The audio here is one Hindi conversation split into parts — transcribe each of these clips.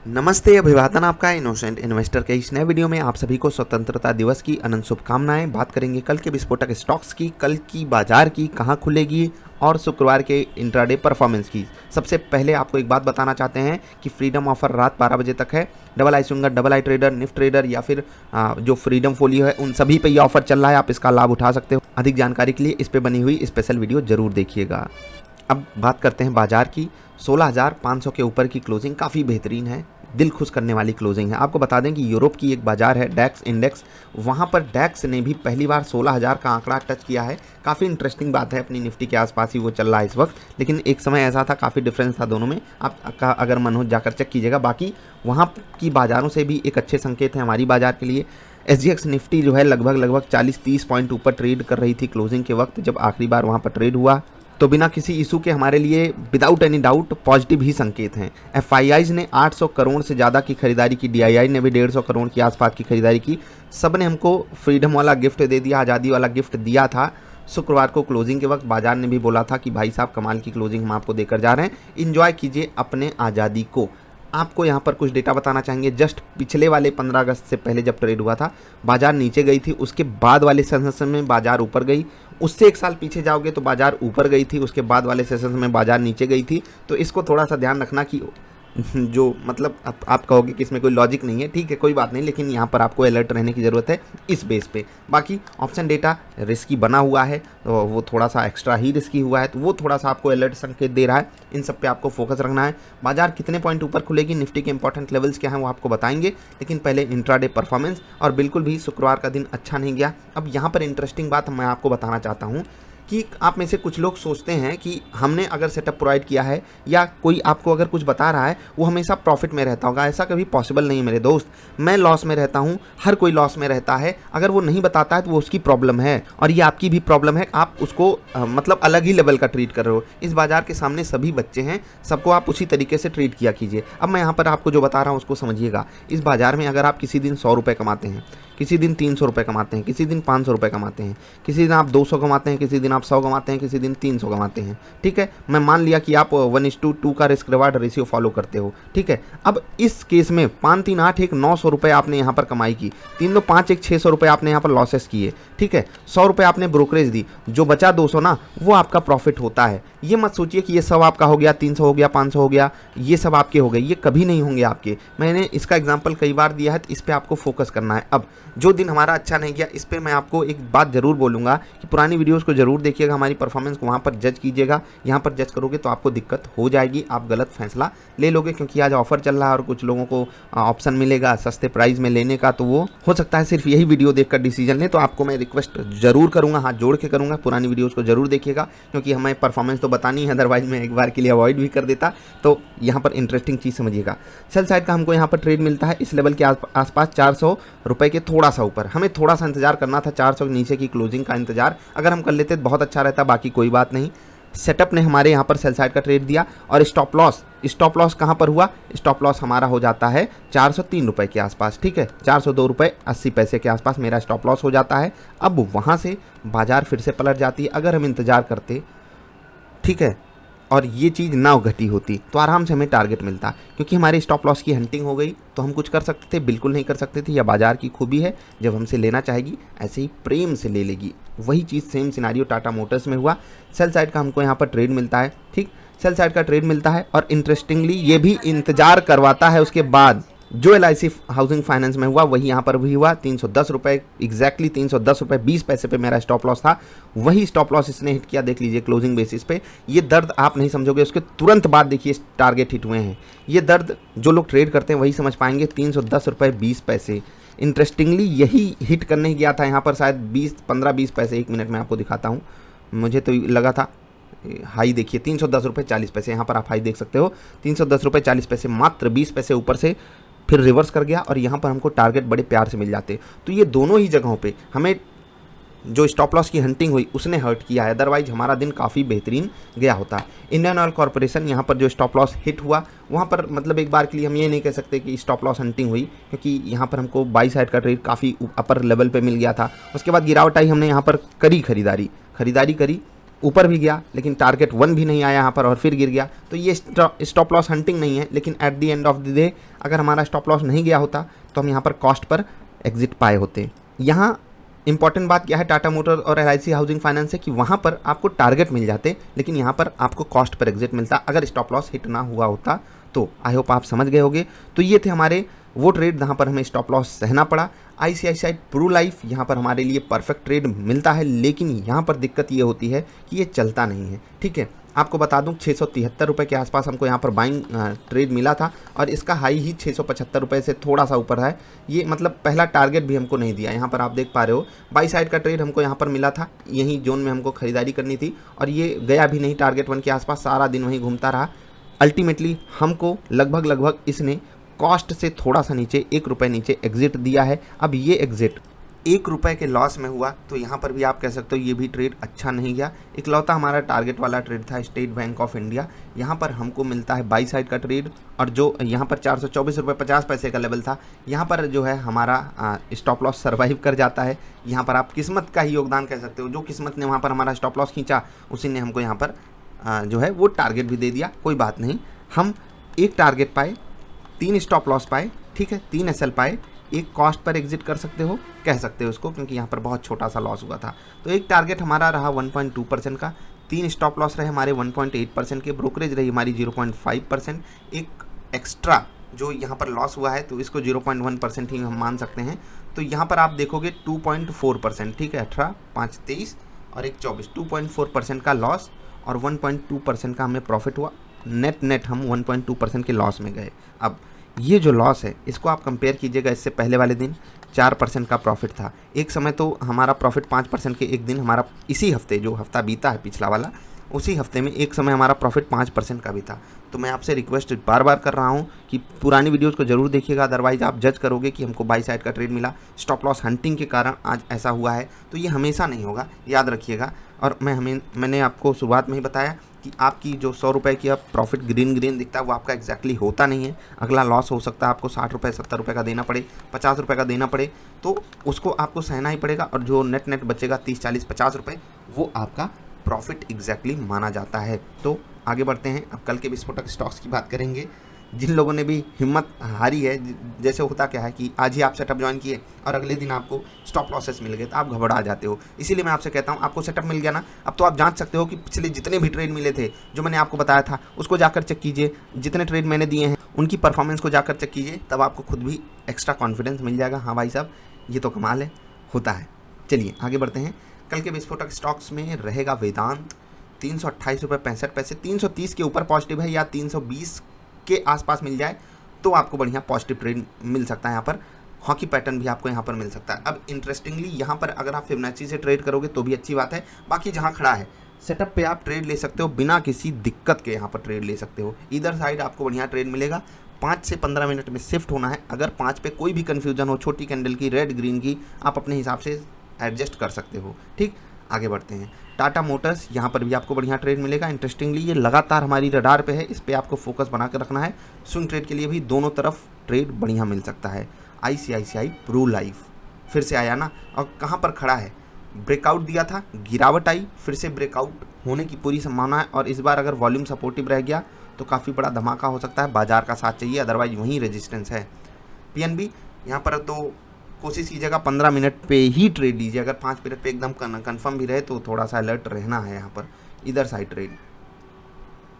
नमस्ते, अभिवादन आपका इनोसेंट इन्वेस्टर के इस नए वीडियो में आप सभी को स्वतंत्रता दिवस की अनंत शुभकामनाएं। बात करेंगे कल के विस्फोटक स्टॉक्स की, कल की बाजार की, कहां खुलेगी और शुक्रवार के इंट्राडे परफॉर्मेंस की। सबसे पहले आपको एक बात बताना चाहते हैं कि फ्रीडम ऑफर रात 12 बजे तक है। डबल आई सुंगर, डबल आई ट्रेडर, निफ्ट ट्रेडर या फिर जो फ्रीडम फोलियो है उन सभी पे ये ऑफर चल रहा है, आप इसका लाभ उठा सकते हो। अधिक जानकारी के लिए इस पे बनी हुई स्पेशल वीडियो जरूर देखिएगा। अब बात करते हैं बाजार की। 16,500 के ऊपर की क्लोजिंग काफ़ी बेहतरीन है, दिल खुश करने वाली क्लोजिंग है। आपको बता दें कि यूरोप की एक बाजार है डैक्स इंडेक्स, वहाँ पर डैक्स ने भी पहली बार 16,000 का आंकड़ा टच किया है। काफ़ी इंटरेस्टिंग बात है, अपनी निफ्टी के आसपास ही वो चल रहा है इस वक्त, लेकिन एक समय ऐसा था, काफ़ी डिफरेंस था दोनों में। आपका अगर मन हो जाकर चेक कीजिएगा। बाकी वहाँ की बाज़ारों से भी एक अच्छे संकेत हैं हमारी बाज़ार के लिए। SGX निफ्टी जो है लगभग 40-30 पॉइंट ऊपर ट्रेड कर रही थी क्लोजिंग के वक्त, जब आखिरी बार वहाँ पर ट्रेड हुआ। तो बिना किसी इशू के हमारे लिए विदाउट एनी डाउट पॉजिटिव ही संकेत हैं। FIIs ने 800 करोड़ से ज़्यादा की खरीदारी की, DII ने भी 150 करोड़ के आसपास की खरीदारी की। सब ने हमको फ्रीडम वाला गिफ्ट दे दिया, आज़ादी वाला गिफ्ट दिया था। शुक्रवार को क्लोजिंग के वक्त बाजार ने भी बोला था कि भाई साहब कमाल की क्लोजिंग हम आपको देकर जा रहे हैं, इंजॉय कीजिए अपने आज़ादी को। आपको यहाँ पर कुछ डेटा बताना चाहेंगे। जस्ट पिछले वाले 15 अगस्त से पहले जब ट्रेड हुआ था, बाजार नीचे गई थी, उसके बाद वाले सेशन में बाजार ऊपर गई। उससे एक साल पीछे जाओगे तो बाजार ऊपर गई थी, उसके बाद वाले सेशन में बाजार नीचे गई थी। तो इसको थोड़ा सा ध्यान रखना कि जो मतलब आप कहोगे कि इसमें कोई लॉजिक नहीं है, ठीक है कोई बात नहीं, लेकिन यहाँ पर आपको अलर्ट रहने की ज़रूरत है इस बेस पे। बाकी ऑप्शन डेटा रिस्की बना हुआ है, तो वो थोड़ा सा एक्स्ट्रा ही रिस्की हुआ है, तो वो थोड़ा सा आपको अलर्ट संकेत दे रहा है। इन सब पे आपको फोकस रखना है। बाजार कितने पॉइंट ऊपर खुलेगी, निफ्टी के इंपॉर्टेंट लेवल्स क्या हैं वो आपको बताएंगे, लेकिन पहले इंट्राडे परफॉर्मेंस। और बिल्कुल भी शुक्रवार का दिन अच्छा नहीं गया। अब यहाँ पर इंटरेस्टिंग बात मैं आपको बताना चाहता हूँ कि आप में से कुछ लोग सोचते हैं कि हमने अगर सेटअप प्रोवाइड किया है या कोई आपको अगर कुछ बता रहा है वो हमेशा प्रॉफिट में रहता होगा। ऐसा कभी पॉसिबल नहीं है मेरे दोस्त। मैं लॉस में रहता हूँ, हर कोई लॉस में रहता है। अगर वो नहीं बताता है तो वो उसकी प्रॉब्लम है, और ये आपकी भी प्रॉब्लम है। आप उसको मतलब अलग ही लेवल का ट्रीट कर रहे हो। इस बाजार के सामने सभी बच्चे हैं, सबको आप उसी तरीके से ट्रीट किया कीजिए। अब मैं यहाँ पर आपको जो बता रहा हूँ उसको समझिएगा। इस बाजार में अगर आप किसी दिन 100 रुपये कमाते हैं, किसी दिन 300 रुपये कमाते हैं, किसी दिन 500 रुपये कमाते हैं, किसी दिन आप 200 कमाते हैं, किसी दिन आप 100 कमाते हैं, किसी दिन 300 कमाते हैं, ठीक है। मैं मान लिया कि आप 1:2 का रिस्क रिवार्ड रेशियो फॉलो करते हो, ठीक है। अब इस केस में 5, 3, 8, 1, 900 रुपये आपने यहाँ पर कमाई की, 3, 2, 5, 1, 600 रुपये आपने यहाँ पर लॉसेस किए, ठीक है। 100 रुपये आपने ब्रोकरेज दी, जो बचा 200 ना, वो आपका प्रॉफिट होता है। ये मत सोचिए कि ये सब आपका हो गया, 300 हो गया, 500 हो गया, ये सब आपके हो गए, ये कभी नहीं होंगे आपके। मैंने इसका एग्जाम्पल कई बार दिया है, तो इस पर आपको फोकस करना है। अब जो दिन हमारा अच्छा नहीं गया, इस पर मैं आपको एक बात ज़रूर बोलूँगा कि पुरानी वीडियोस को ज़रूर देखिएगा, हमारी परफॉर्मेंस को वहाँ पर जज कीजिएगा। यहाँ पर जज करोगे तो आपको दिक्कत हो जाएगी, आप गलत फैसला ले लोगे, क्योंकि आज ऑफर चल रहा है और कुछ लोगों को ऑप्शन मिलेगा सस्ते प्राइस में लेने का, तो वो हो सकता है सिर्फ यही वीडियो देखकर डिसीजन लें। तो आपको मैं रिक्वेस्ट जरूर करूँगा, हाथ जोड़ के करूँगा, पुरानी वीडियोज़ को जरूर देखिएगा, क्योंकि हमें परफॉर्मेंस तो बतानी है, अदरवाइज मैं एक बार के लिए अवॉइड भी कर देता। तो यहाँ पर इंटरेस्टिंग चीज़ समझिएगा। सेल साइड का हमको यहाँ पर ट्रेड मिलता है इस लेवल के आसपास 400 रुपये के थोड़ा सा ऊपर। हमें थोड़ा सा इंतजार करना था, 400 के नीचे की क्लोजिंग का इंतजार अगर हम कर लेते तो बहुत अच्छा रहता, बाकी कोई बात नहीं। सेटअप ने हमारे यहाँ पर सेल साइड का ट्रेड दिया, और स्टॉप लॉस कहाँ पर हुआ? स्टॉप लॉस हमारा हो जाता है 403 रुपये के आसपास, ठीक है। 402 रुपये 80 पैसे के आसपास मेरा स्टॉप लॉस हो जाता है। अब वहाँ से बाजार फिर से पलट जाती है। अगर हम इंतज़ार करते, ठीक है, और ये चीज़ ना घटी होती तो आराम से हमें टारगेट मिलता, क्योंकि हमारे स्टॉप लॉस की हंटिंग हो गई। तो हम कुछ कर सकते थे? बिल्कुल नहीं कर सकते थे। यह बाजार की खूबी है, जब हमसे लेना चाहेगी ऐसे ही प्रेम से ले लेगी। वही चीज़ सेम सिनारियो टाटा मोटर्स में हुआ। सेल साइड का हमको यहाँ पर ट्रेड मिलता है, ठीक, सेल साइड का ट्रेड मिलता है, और इंटरेस्टिंगली ये भी इंतजार करवाता है उसके बाद। जो LIC हाउसिंग फाइनेंस में हुआ वही यहाँ पर भी हुआ। 310 रुपये, एग्जैक्टली 310 रुपये 20 पैसे पे मेरा स्टॉप लॉस था। वही स्टॉप लॉस इसने हिट किया, देख लीजिए क्लोजिंग बेसिस पे। ये दर्द आप नहीं समझोगे, उसके तुरंत बाद देखिए टारगेट हिट हुए हैं। ये दर्द जो लोग ट्रेड करते हैं वही समझ पाएंगे। 310 रुपये 20 पैसे, इंटरेस्टिंगली यही हिट करने गया था यहाँ पर शायद 15-20 पैसे। 1 मिनट में आपको दिखाता हूँ, मुझे तो लगा था हाई। देखिए 310 रुपये 40 पैसे, यहाँ पर आप हाई देख सकते हो। 310 रुपये 40 पैसे, मात्र 20 पैसे ऊपर से फिर रिवर्स कर गया, और यहाँ पर हमको टारगेट बड़े प्यार से मिल जाते। तो ये दोनों ही जगहों पे हमें जो स्टॉप लॉस की हंटिंग हुई उसने हर्ट किया है, अदरवाइज हमारा दिन काफ़ी बेहतरीन गया होता। इंडियन ऑयल कॉर्पोरेशन, यहाँ पर जो स्टॉप लॉस हिट हुआ वहाँ पर मतलब एक बार के लिए हम ये नहीं कह सकते कि स्टॉप लॉस हंटिंग हुई, क्योंकि यहाँ पर हमको बाई साइड का ट्रेड काफ़ी अपर लेवल पे मिल गया था। उसके बाद गिरावट आई, हमने यहाँ पर करी खरीदारी करी, ऊपर भी गया लेकिन टारगेट 1 भी नहीं आया यहाँ पर और फिर गिर गया, तो ये स्टॉप लॉस हंटिंग नहीं है। लेकिन at the end of the day अगर हमारा स्टॉप लॉस नहीं गया होता तो हम यहाँ पर कॉस्ट पर एग्जिट पाए होते। यहाँ इंपॉर्टेंट बात क्या है टाटा मोटर और LIC हाउसिंग फाइनेंस है कि वहाँ पर आपको टारगेट मिल जाते, लेकिन यहाँ पर आपको कॉस्ट पर एग्जिट मिलता अगर स्टॉप लॉस हिट ना हुआ होता तो। आई होप आप समझ गए होंगे। तो ये थे हमारे वो ट्रेड जहाँ पर हमें स्टॉप लॉस सहना पड़ा। ICICI प्रू लाइफ यहाँ पर हमारे लिए परफेक्ट ट्रेड मिलता है, लेकिन यहाँ पर दिक्कत ये होती है कि ये चलता नहीं है। ठीक है, आपको बता दूं 673 रुपये के आसपास हमको यहाँ पर बाइंग ट्रेड मिला था और इसका हाई ही 675 रुपये से थोड़ा सा ऊपर है। ये मतलब पहला टारगेट भी हमको नहीं दिया। यहाँ पर आप देख पा रहे हो बाई साइड का ट्रेड हमको यहाँ पर मिला था, यही जोन में हमको खरीदारी करनी थी और ये गया भी नहीं टारगेट 1 के आसपास, सारा दिन वहीं घूमता रहा। अल्टीमेटली हमको लगभग इसने कॉस्ट से थोड़ा सा नीचे 1 रुपये नीचे एग्जिट दिया है। अब ये एग्जिट 1 रुपये के लॉस में हुआ, तो यहाँ पर भी आप कह सकते हो ये भी ट्रेड अच्छा नहीं गया। इकलौता हमारा टारगेट वाला ट्रेड था स्टेट बैंक ऑफ इंडिया, यहाँ पर हमको मिलता है बाई साइड का ट्रेड और जो यहाँ पर 424 रुपये 50 पैसे का लेवल था, यहाँ पर जो है हमारा स्टॉप लॉस सर्वाइव कर जाता है। यहाँ पर आप किस्मत का ही योगदान कह सकते हो, जो किस्मत ने वहाँ पर हमारा स्टॉप लॉस खींचा उसी ने हमको यहाँ पर जो है वो टारगेट भी दे दिया। कोई बात नहीं, हम एक टारगेट पाए, 3 स्टॉप लॉस पाए, ठीक है, 3 SL पाए, एक कॉस्ट पर एग्जिट कर सकते हो, कह सकते हो उसको, क्योंकि यहाँ पर बहुत छोटा सा लॉस हुआ था। तो एक टारगेट हमारा रहा 1.2% का, 3 स्टॉप लॉस रहे हमारे 1.8% के, ब्रोकरेज रही हमारी 0.5%, एक एक्स्ट्रा जो यहाँ पर लॉस हुआ है तो इसको 0.1% ही हम मान सकते हैं। तो यहाँ पर आप देखोगे 2.4%, ठीक है, 18, 5, 23 और 1, 24, 2.4% का लॉस और 1.2% का हमें प्रॉफिट हुआ। नेट हम 1.2% के लॉस में गए। अब ये जो लॉस है इसको आप कंपेयर कीजिएगा, इससे पहले वाले दिन 4% का प्रॉफिट था। एक समय तो हमारा प्रॉफिट 5% के, एक दिन हमारा इसी हफ्ते जो हफ्ता बीता है पिछला वाला, उसी हफ्ते में एक समय हमारा प्रॉफिट 5% का भी था। तो मैं आपसे रिक्वेस्ट बार बार कर रहा हूँ कि पुरानी वीडियोज़ को जरूर देखिएगा, अदरवाइज आप जज करोगे कि हमको बाई साइड का ट्रेड मिला, स्टॉप लॉस हंटिंग के कारण आज ऐसा हुआ है। तो ये हमेशा नहीं होगा, याद रखिएगा। और मैंने आपको शुरुआत में ही बताया कि आपकी जो 100 रुपये की अब प्रॉफिट ग्रीन दिखता है वो आपका एग्जैक्टली होता नहीं है। अगला लॉस हो सकता है आपको 60 रुपये 70 रुपये का देना पड़े, 50 रुपये का देना पड़े, तो उसको आपको सहना ही पड़ेगा। और जो नेट बचेगा 30, 40, 50 रुपये, वो आपका प्रॉफिट एग्जैक्टली माना जाता है। तो आगे बढ़ते हैं, अब कल के विस्फोटक स्टॉक्स की बात करेंगे। जिन लोगों ने भी हिम्मत हारी है, जैसे होता क्या है कि आज ही आप सेटअप ज्वाइन किए और अगले दिन आपको स्टॉप लॉसेस मिल गए तो आप घबरा जाते हो। इसीलिए मैं आपसे कहता हूँ, आपको सेटअप मिल गया ना, अब तो आप जांच सकते हो कि पिछले जितने भी ट्रेड मिले थे जो मैंने आपको बताया था उसको जाकर चेक कीजिए, जितने ट्रेड मैंने दिए हैं उनकी परफॉर्मेंस को जाकर चेक कीजिए, तब आपको खुद भी एक्स्ट्रा कॉन्फिडेंस मिल जाएगा। हाँ भाई साहब, ये तो कमाल है, होता है। चलिए आगे बढ़ते हैं। कल के विस्फोटक स्टॉक्स में रहेगा वेदांत, 328 रुपये 65 पैसे, 330 के ऊपर पॉजिटिव है या 320 के आसपास मिल जाए तो आपको बढ़िया पॉजिटिव ट्रेड मिल सकता है। यहाँ पर हॉकी पैटर्न भी आपको यहाँ पर मिल सकता है। अब इंटरेस्टिंगली यहाँ पर अगर आप फिबोनाची से ट्रेड करोगे तो भी अच्छी बात है, बाकी जहाँ खड़ा है सेटअप पे आप ट्रेड ले सकते हो, बिना किसी दिक्कत के यहाँ पर ट्रेड ले सकते हो। इधर साइड आपको बढ़िया ट्रेड मिलेगा। 5 से 15 मिनट में शिफ्ट होना है। अगर 5 पे कोई भी कन्फ्यूजन हो, छोटी कैंडल की, रेड ग्रीन की, आप अपने हिसाब से एडजस्ट कर सकते हो। ठीक, आगे बढ़ते हैं। टाटा मोटर्स, यहाँ पर भी आपको बढ़िया ट्रेड मिलेगा। इंटरेस्टिंगली ये लगातार हमारी रडार पे है, इस पर आपको फोकस बना कर रखना है। स्विंग ट्रेड के लिए भी दोनों तरफ ट्रेड बढ़िया मिल सकता है। ICICI प्रू लाइफ फिर से आया ना, और कहाँ पर खड़ा है, ब्रेकआउट दिया था, गिरावट आई, फिर से ब्रेकआउट होने की पूरी संभावना है। और इस बार अगर वॉल्यूम सपोर्टिव रह गया तो काफ़ी बड़ा धमाका हो सकता है। बाजार का साथ चाहिए, अदरवाइज वहीं रेजिस्टेंस है। PNB, यहाँ पर तो कोशिश कीजिएगा 15 मिनट पे ही ट्रेड लीजिए। अगर 5 मिनट पे एकदम कंफर्म भी रहे तो थोड़ा सा अलर्ट रहना है यहाँ पर। इधर साइड ट्रेड,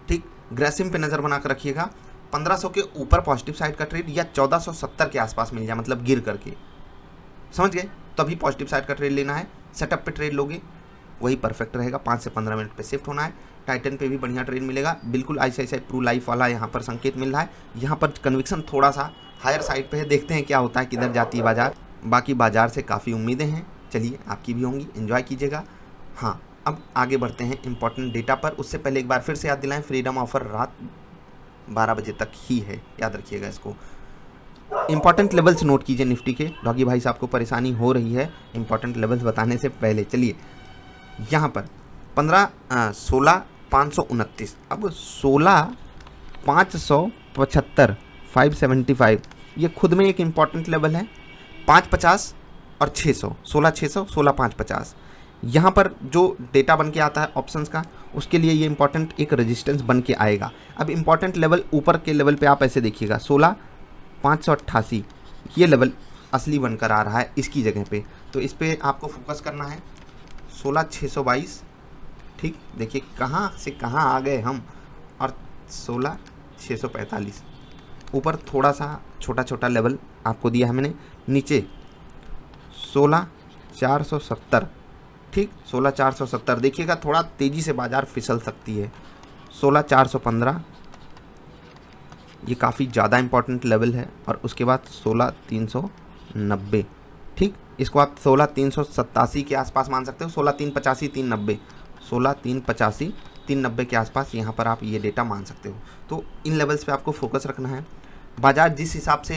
ठीक, ग्रेसिम पे नज़र बना कर रखिएगा। 1500 के ऊपर पॉजिटिव साइड का ट्रेड या 1470 के आसपास मिल जाए, मतलब गिर करके, समझ गए, तभी पॉजिटिव साइड का ट्रेड लेना है। सेटअप पे ट्रेड लोगे वही परफेक्ट रहेगा। 5 से 15 मिनट पे शिफ्ट होना है। टाइटन पे भी बढ़िया ट्रेड मिलेगा। बिल्कुल ICICI प्रू लाइफ वाला यहाँ पर संकेत मिल रहा है। यहाँ पर कन्विक्शन थोड़ा सा हायर साइड पे है, देखते हैं क्या होता है, किधर जाती है बाजार। बाकी बाजार से काफ़ी उम्मीदें हैं, चलिए आपकी भी होंगी, एंजॉय कीजिएगा। हाँ, अब आगे बढ़ते हैं इंपॉर्टेंट डेटा पर। उससे पहले एक बार फिर से याद दिलाएं, फ्रीडम ऑफर रात 12 बजे तक ही है, याद रखिएगा इसको। इंपॉर्टेंट लेवल्स नोट कीजिए निफ्टी के। डॉगी भाई साहब को परेशानी हो रही है इंपॉर्टेंट लेवल्स बताने से पहले। चलिए यहाँ पर 16,529, अब 16,575 575 ये खुद में एक इम्पॉर्टेंट लेवल है। 550 और 600, 16,600, 16,550 यहाँ पर जो डेटा बन के आता है ऑप्शंस का, उसके लिए ये इंपॉर्टेंट एक रेजिस्टेंस बन के आएगा। अब इंपॉर्टेंट लेवल ऊपर के लेवल पे आप ऐसे देखिएगा 16,588 ये लेवल असली बनकर आ रहा है इसकी जगह पे, तो इस पर आपको फोकस करना है। 16,622 ठीक, देखिए कहाँ से कहाँ आ गए हम, और 16,645 ऊपर थोड़ा सा छोटा छोटा लेवल आपको दिया है मैंने, नीचे 16,470 ठीक, 16,470 देखिएगा थोड़ा तेज़ी से बाज़ार फिसल सकती है। 16,415 ये काफ़ी ज़्यादा इंपॉर्टेंट लेवल है, और उसके बाद 16,390 ठीक, इसको आप 16,387 के आसपास मान सकते हो, 16,385 390, 16,385 390 के आसपास यहाँ पर आप ये डेटा मान सकते हो। तो इन लेवल्स पे आपको फोकस रखना है। बाज़ार जिस हिसाब से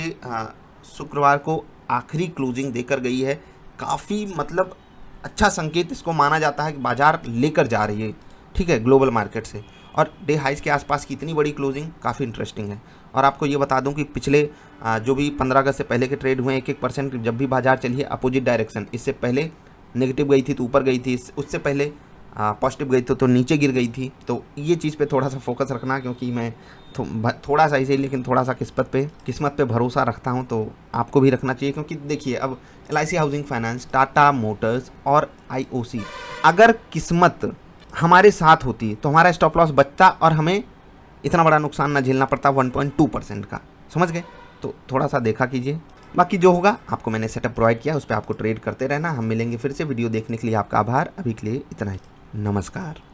शुक्रवार को आखिरी क्लोजिंग देकर गई है, काफ़ी मतलब अच्छा संकेत इसको माना जाता है कि बाज़ार लेकर जा रही है ठीक है ग्लोबल मार्केट से, और डे हाइज के आसपास की इतनी बड़ी क्लोजिंग काफ़ी इंटरेस्टिंग है। और आपको ये बता दूं कि पिछले जो भी 15 अगस्त से पहले के ट्रेड हुए 1-1% जब भी बाज़ार चली है अपोजिट डायरेक्शन, इससे पहले नेगेटिव गई थी तो ऊपर गई थी, उससे पहले पॉजिटिव गई तो नीचे गिर गई थी। तो ये चीज़ पे थोड़ा सा फोकस रखना, क्योंकि मैं थोड़ा सा इसे लेकिन थोड़ा सा किस्मत पे भरोसा रखता हूँ, तो आपको भी रखना चाहिए। क्योंकि देखिए अब LIC housing finance, Tata Motors और IOC, अगर किस्मत हमारे साथ होती तो हमारा स्टॉप लॉस बचता और हमें इतना बड़ा नुकसान ना झेलना पड़ता 1.2% का, समझ गए। तो थोड़ा सा देखा कीजिए, बाकी जो होगा आपको मैंने सेटअप प्रोवाइड किया, उस पर आपको ट्रेड करते रहना। हम मिलेंगे फिर से। वीडियो देखने के लिए आपका आभार। अभी के लिए इतना ही, नमस्कार।